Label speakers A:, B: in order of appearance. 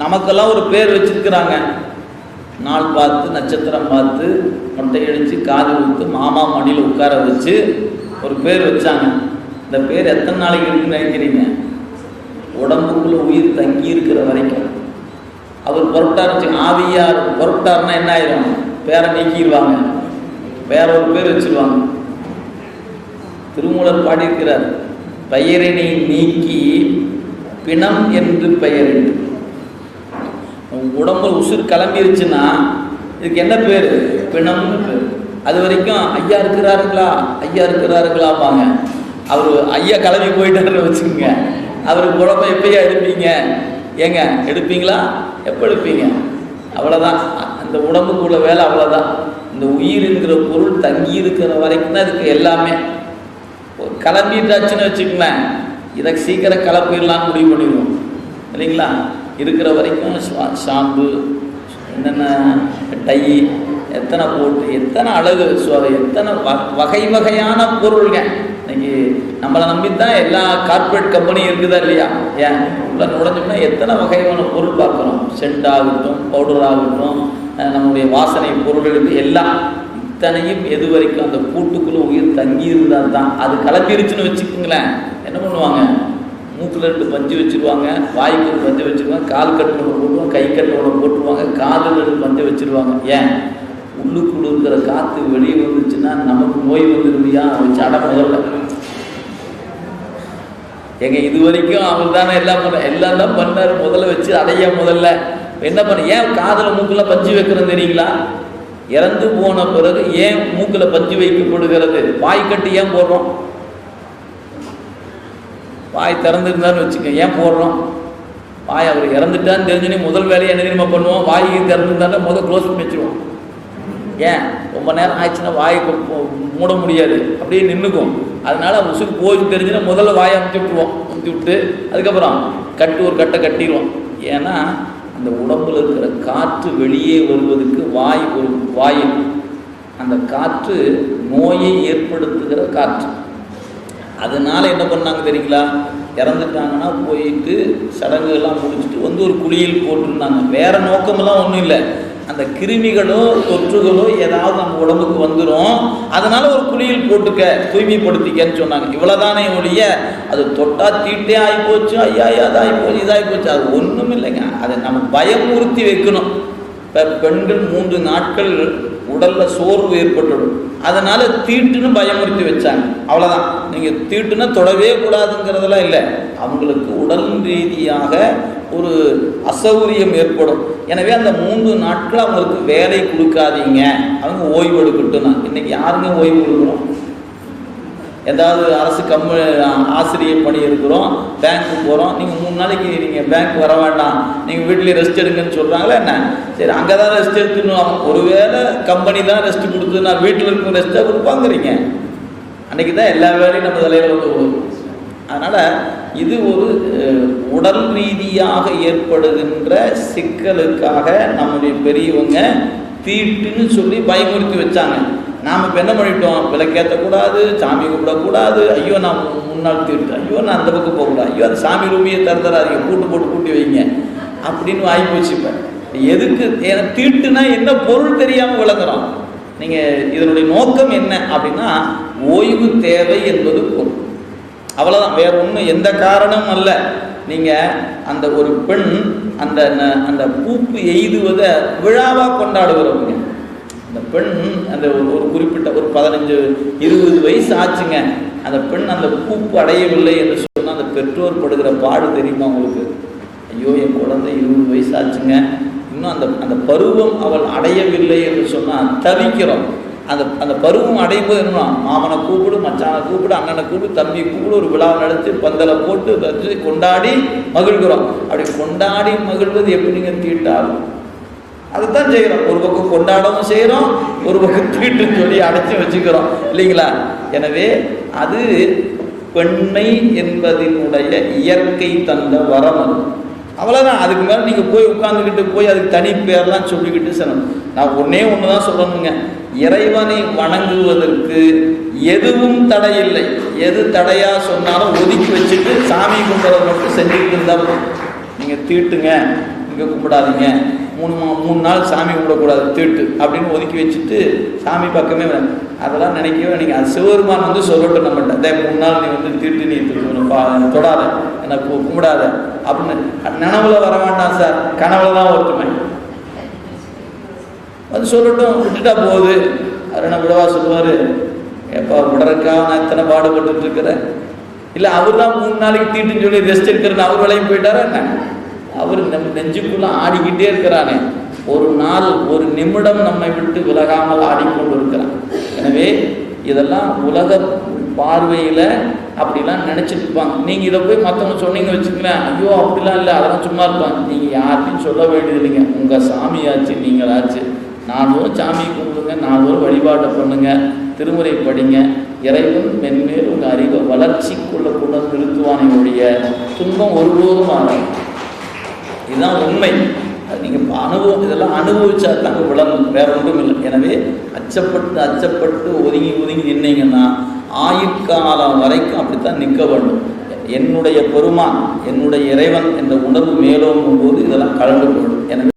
A: நமக்கெல்லாம் ஒரு பேர் வச்சிருக்கிறாங்க. நாள் பார்த்து நட்சத்திரம் பார்த்து மொட்டை அடித்து காது கொடுத்து மாமா மடியில் உட்கார வச்சு ஒரு பேர் வச்சாங்க. இந்த பேர் எத்தனை நாளைக்கு இருக்குன்னு நினைக்கிறீங்க? உடம்புக்குள்ள உயிர் தங்கி இருக்கிற வரைக்கும். அவர் புறப்பட்டார், ஆவியார் புறப்பட்டார்னா என்ன ஆயிரும்? பேரை நீக்கிடுவாங்க, வேற ஒரு பேர் வச்சிருவாங்க. திருமூலர் பாடியிருக்கிறார், பெயரினை நீக்கி பிணம் என்று பெயரிட்டு. உடம்புல உசுறு கிளம்பிருச்சுன்னா இதுக்கு என்ன பேர்? பிணம்னு பேர். அது வரைக்கும் ஐயா இருக்கிறாருங்களா, ஐயா இருக்கிறாருங்களாப்பாங்க. அவர் ஐயா கிளம்பி போயிட்டாருன்னு வச்சுக்கோங்க, அவருக்கு உடம்பை எப்பயா எடுப்பீங்க? ஏங்க எடுப்பீங்களா? எப்போ எடுப்பீங்க? அவ்வளோதான். அந்த உடம்புக்குள்ள வேலை அவ்வளோதான். இந்த உயிர்ங்கிற பொருள் தங்கி இருக்கிற வரைக்கும் தான் இதுக்கு எல்லாமே. கிளம்பிட்டாச்சுன்னு வச்சுக்கோங்களேன், இதை சீக்கிரம் கிளப்பிடலான்னு முடிவு பண்ணிடுவோம் இல்லைங்களா? இருக்கிற வரைக்கும் ஷாம்பு என்னென்ன டை எத்தனை போட்டு எத்தனை அழகு எத்தனை வகை வகையான பொருள்ங்க. இன்னைக்கு நம்மளை நம்பித்தான் எல்லா கார்பரேட் கம்பெனியும் இருக்குதா இல்லையா? ஏன் உள்ள நுழைஞ்சோம்னா எத்தனை வகையான பொருள் பார்க்குறோம். சென்ட் ஆகட்டும், பவுடர் ஆகட்டும், நம்முடைய வாசனை பொருள்களுக்கு எல்லாம். இத்தனையும் எது வரைக்கும் அந்த கூட்டுக்குள்ள உயிர் தங்கி இருந்தால் தான். அது கலப்பிருச்சுன்னு வச்சுக்கோங்களேன், என்ன பண்ணுவாங்க? மூக்கில் 2 பஞ்சு வச்சுருவாங்க, வாய்க்கு 1 பஞ்சு வச்சுருவாங்க, கால் கட்டு ஒன்று போட்டுருவாங்க, கை கட்டு ஒன்று போட்டுருவாங்க, காதில் 2 பஞ்சு வச்சுருவாங்க. ஏன்? உள்ளுக்குள்ள இருக்கிற காற்று வெளியே வந்துச்சுன்னா நமக்கு நோய் வந்துருவியா வச்சு அட முதல்ல. எங்க இது வரைக்கும் அவர் தானே எல்லாம் தான் பண்ணார். முதல்ல வச்சு அடைய முதல்ல என்ன பண்ண? ஏன் காதில் மூக்கில் பஞ்சு வைக்கிறோம் தெரியுங்களா? இறந்து போன பிறகு ஏன் மூக்கில் பஞ்சு வைக்கப்படுகிறது? வாய்க்கட்டு ஏன் போடுறோம்? வாய் திறந்துருந்தான்னு வச்சுக்க, ஏன் போடுறோம்? வாய் அவர் இறந்துட்டான்னு தெரிஞ்சுனே முதல் வேலையை என்ன தெரியுமா பண்ணுவோம்? வாய்க்கு திறந்துருந்தாங்க முதல் க்ளோஸ் பண்ணி வச்சுருவோம். ஏன்? ரொம்ப நேரம் ஆயிடுச்சுன்னா வாய்க்கு மூட முடியாது, அப்படியே நின்றுக்கும். அதனால உசுக்கு போய் தெரிஞ்சுன்னா முதல்ல வாயை அமுத்தி விட்டு அதுக்கப்புறம் ஒரு கட்டை கட்டிடுவோம். ஏன்னா அந்த உடம்புல இருக்கிற காற்று வெளியே வருவதற்கு ஒரு வாயு. அந்த காற்று நோயை ஏற்படுத்துகிற காற்று. அதனால என்ன பண்ணாங்க தெரியுங்களா? இறந்துட்டாங்கன்னா போயிட்டு சடங்குகள்லாம் முடிச்சுட்டு ஒரு குழியில் போட்டிருந்தாங்க. வேற நோக்கமெல்லாம் ஒன்றும் இல்லை. அந்த கிருமிகளோ தொற்றுகளோ ஏதாவது நம்ம உடம்புக்கு வந்துடும், அதனால ஒரு குழியில் போட்டுக்க, தூய்மைப்படுத்திக்கன்னு சொன்னாங்க. இவ்வளோதானே ஒழிய அது தொட்டா தீட்டே ஆகிப்போச்சு, ஐயா அதாகிப்போச்சு இதாகிப்போச்சு அது ஒன்றும் இல்லைங்க. அதை நம்ம பயமுறுத்தி வைக்கணும். இப்போ பெண்கள் 3 நாட்கள் உடலில் சோர்வு ஏற்பட்டுடும், அதனால் தீட்டுன்னு பயமுறுத்தி வச்சாங்க. அவ்வளோதான். நீங்கள் தீட்டுன்னா தொடவே கூடாதுங்கிறதெல்லாம் இல்லை. அவங்களுக்கு உடல் ரீதியாக ஒரு அசௌகரியம் ஏற்படும். எனவே அந்த 3 நாட்கள் அவங்களுக்கு வேலை கொடுக்காதீங்க, அவங்க ஓய்வு எடுக்கட்டும். இன்றைக்கி யாருங்க ஓய்வு கொடுக்குறோம்? ஏதாவது அரசு ஆசிரியர் பணி இருக்கிறோம், பேங்க்கு போகிறோம். நீங்கள் 3 நாளைக்கு நீங்கள் பேங்க் வர வேண்டாம், நீங்கள் வீட்டிலே ரெஸ்ட் எடுங்கன்னு சொல்கிறாங்களா என்ன? சரி, அங்கே தான் ரெஸ்ட் எடுத்துணும். ஒருவேளை கம்பெனி தான் ரெஸ்ட் கொடுத்து நான் வீட்டில் இருக்கும் ரெஸ்ட்டாக கொடுப்பாங்கிறீங்க. அன்றைக்கி தான் எல்லா வேலையும் நம்ம தலையில் வந்து போகும். அதனால் இது ஒரு உடல் ரீதியாக ஏற்படுகின்ற சிக்கலுக்காக நம்முடைய பெரியவங்க தீட்டுன்னு சொல்லி பயமுறுத்தி வச்சாங்க. நாம் இப்போ என்ன பண்ணிட்டோம்? விளக்கேற்றக்கூடாது, சாமி கும்பிடக்கூடாது, ஐயோ நான் முன்னாள் தீட்டு, ஐயோ நான் அந்த பக்கம் போகக்கூடாது, ஐயோ அந்த சாமி ரூமியை திறந்துடாதீங்க, கூட்டி வைங்க அப்படின்னு வாய்ப்போச்சு. இப்போ எதுக்கு? ஏன்னா தீட்டுனா என்ன பொருள் தெரியாமல் விளங்குறோம். நீங்கள் இதனுடைய நோக்கம் என்ன அப்படின்னா, ஓய்வு தேவை என்பது பொருள். அவ்வளோதான், வேற ஒன்றும் எந்த காரணமும் அல்ல. நீங்கள் அந்த ஒரு பெண் அந்த அந்த பூப்பு எய்துவதை விழாவாக கொண்டாடுகிறவங்க. அந்த பெண் அந்த ஒரு குறிப்பிட்ட ஒரு 15-20 வயசு ஆச்சுங்க, அந்த பெண் அந்த பூப்பு அடையவில்லை என்று சொன்னால் அந்த பெற்றோர் படுகிற பாடு தெரியுமா உங்களுக்கு? ஐயோ என் குழந்தை 20 வயசு ஆச்சுங்க, இன்னும் அந்த பருவம் அவள் அடையவில்லை என்று சொன்னால் தவிக்கிறோம். அந்த பருவம் அடையும்போது என்ன? மாமனை கூப்பிடு, மச்சானை கூப்பிடு, அண்ணனை கூப்பிடு, தம்பி கூப்பிடு, ஒரு விழாவை நடத்தி பந்தலை போட்டு வச்சு கொண்டாடி மகிழ்கிறோம். அப்படி கொண்டாடி மகிழ்வது எப்படிங்க தீட்டாகும்? அதுதான் செய்கிறோம். ஒரு பக்கம் கொண்டாடவும் செய்கிறோம், ஒரு பக்கம் தீட்டுன்னு சொல்லி அடைச்சி வச்சுக்கிறோம் இல்லைங்களா? எனவே அது பெண்மை என்பதனுடைய இயற்கை தந்த வரம். அது அவ்வளோதான். அதுக்கு மேலே நீங்கள் போய் உட்காந்துக்கிட்டு போய் அதுக்கு தனி பேர்லாம் சொல்லிக்கிட்டு சொல்லணும். நான் ஒன்று தான் சொல்லணுங்க, இறைவனை வணங்குவதற்கு எதுவும் தடையில்லை. எது தடையாக சொன்னாலும் ஒதுக்கி வச்சுட்டு சாமி கும்பிட்றது மட்டும் செஞ்சுக்கிட்டு இருந்தாலும் நீங்கள் தீட்டுங்க, இங்கே கும்பிடாதீங்க, 3 நாள் சாமி கும்பிடக்கூடாது தீட்டு அப்படின்னு ஒதுக்கி வச்சுட்டு சாமி பக்கமே அதெல்லாம் நினைக்கவே நீங்கள் அது சிவபெருமான் வந்து சொல்லட்டும் நம்மகிட்ட, அதே 3 நாள் நீ வந்து தீட்டு நீ தொடாத எனக்கு கும்பிடாத அப்படின்னு நனவுல வர வேண்டாம் சார், கனவுல தான் ஒருத்தமை வந்து சொல்லட்டும், விட்டுட்டா போகுது. அருண விடவா சொல்லுவார், எப்போ விடறதுக்காக நான் இத்தனை பாடுபட்டு இருக்கிறேன். இல்லை அவர் தான் 3 நாளைக்கு தீட்டுன்னு சொல்லி ரெஸ்ட் எடுக்கிறேன்னு அவர் விலையும் போயிட்டாரா என்ன? அவர் நம்ம நெஞ்சுக்குள்ளே ஆடிக்கிட்டே இருக்கிறானே, ஒரு நாள் ஒரு நிமிடம் நம்மை விட்டு விலகாமல் ஆடிக்கொண்டு இருக்கிறான். எனவே இதெல்லாம் உலக பார்வையில் அப்படிலாம் நினச்சிட்டு இருப்பாங்க. நீங்கள் இதை போய் மற்றவங்க சொன்னீங்க வச்சுக்கலாம், ஐயோ அப்படிலாம் இல்லை அதெல்லாம் சும்மா இருப்பாங்க. நீங்கள் யார்ட்டையும் சொல்ல வேண்டியது இல்லைங்க, உங்கள் சாமியாச்சு நீங்களாச்சு. 4 ஊர் சாமி கும்பிடுங்க, 4 ஊர் வழிபாட்டை பண்ணுங்க, திருமுறை படிங்க, இறைவன் மென்மேல் உங்கள் அறிவை வளர்ச்சிக்குள்ள கொண்டு நிறுத்துவானே ஒழிய துன்பம் ஒருபோதும் ஆகும். இதுதான் உண்மை. அது நீங்கள் அனுபவம், இதெல்லாம் அனுபவிச்சா தாங்க விளங்கும், வேற ஒன்றும் இல்லை. எனவே அச்சப்பட்டு ஒதுங்கி நின்னீங்கன்னா ஆயுட்காலம் வரைக்கும் அப்படித்தான் நிற்க வேண்டும். என்னுடைய பெருமான் என்னுடைய இறைவன் என்ற உணர்வு மேலோங்கும் போது இதெல்லாம் கலந்து போடும். எனவே